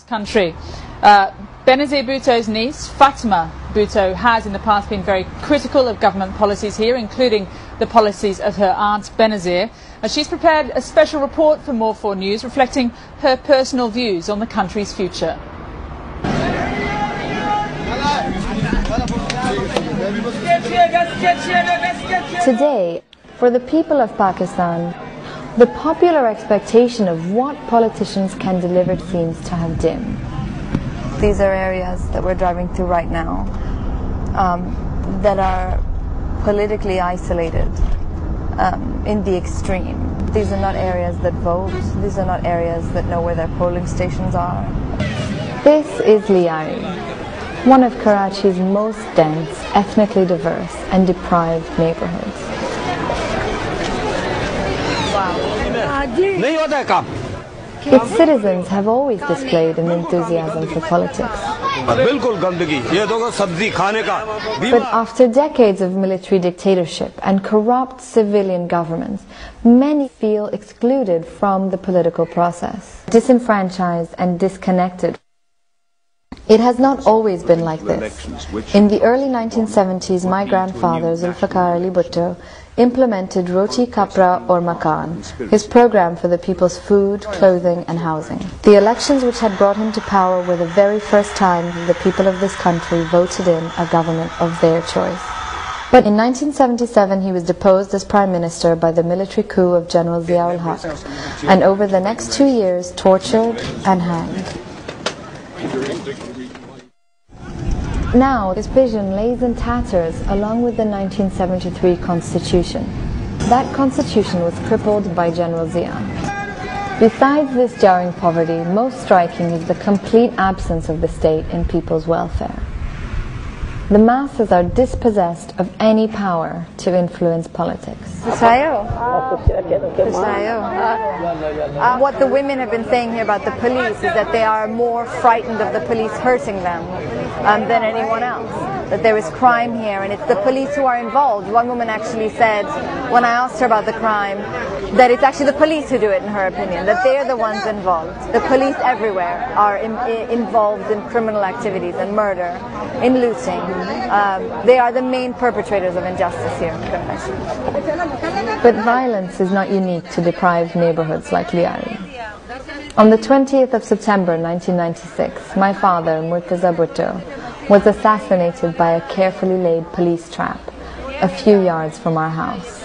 country. Benazir Bhutto's niece, Fatima Bhutto, has in the past been very critical of government policies here, including the policies of her aunt Benazir. She's prepared a special report for More 4 News reflecting her personal views on the country's future. Today, for the people of Pakistan, the popular expectation of what politicians can deliver seems to have dimmed. These are areas that we're driving through right now that are politically isolated in the extreme. These are not areas that vote. These are not areas that know where their polling stations are. This is Liyari, one of Karachi's most dense, ethnically diverse and deprived neighborhoods. Its citizens have always displayed an enthusiasm for politics. But after decades of military dictatorship and corrupt civilian governments, many feel excluded from the political process, disenfranchised and disconnected. It has not always been like this. In the early 1970s, my grandfather, Zulfikar Ali Bhutto, implemented Roti Kapra or Makan, his program for the people's food, clothing and housing. The elections which had brought him to power were the very first time the people of this country voted in a government of their choice. But in 1977 he was deposed as Prime Minister by the military coup of General Zia-ul-Haq, and over the next 2 years tortured and hanged. Now, his vision lays in tatters along with the 1973 Constitution. That Constitution was crippled by General Zia. Besides this jarring poverty, most striking is the complete absence of the state in people's welfare. The masses are dispossessed of any power to influence politics. What the women have been saying here about the police is that they are more frightened of the police hurting them than anyone else. That there is crime here and it's the police who are involved. One woman actually said, when I asked her about the crime, that it's actually the police who do it in her opinion, that they are the ones involved. The police everywhere are involved in criminal activities and murder, in looting. They are the main perpetrators of injustice here. But violence is not unique to deprived neighborhoods like Liyari. On the 20th of September 1996, my father, Murtaza Bhutto, was assassinated by a carefully laid police trap a few yards from our house.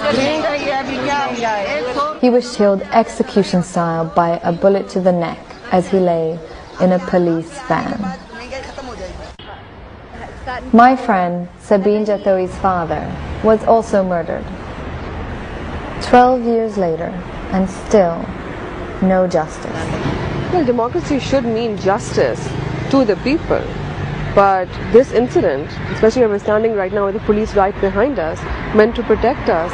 He was killed execution style by a bullet to the neck as he lay in a police van. My friend, Sabine Jatoi's father, was also murdered. 12 years later, and still no justice. Well, democracy should mean justice to the people. But this incident, especially where we're standing right now with the police right behind us, meant to protect us,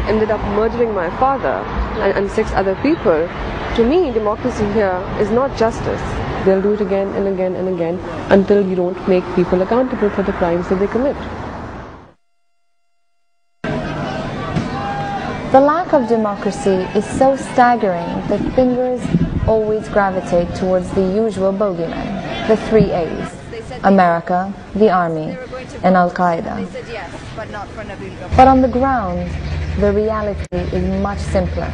ended up murdering my father and 6 other people. To me, democracy here is not justice. They'll do it again and again and again until you don't make people accountable for the crimes that they commit. The lack of democracy is so staggering that fingers always gravitate towards the usual bogeyman, the 3 A's. America, the army, and Al-Qaeda. But on the ground, the reality is much simpler.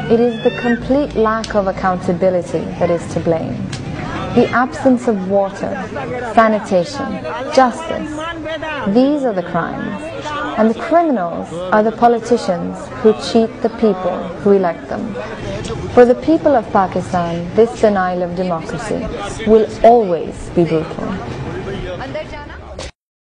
It is the complete lack of accountability that is to blame. The absence of water, sanitation, justice. These are the crimes. And the criminals are the politicians who cheat the people who elect them. For the people of Pakistan, this denial of democracy will always be brutal.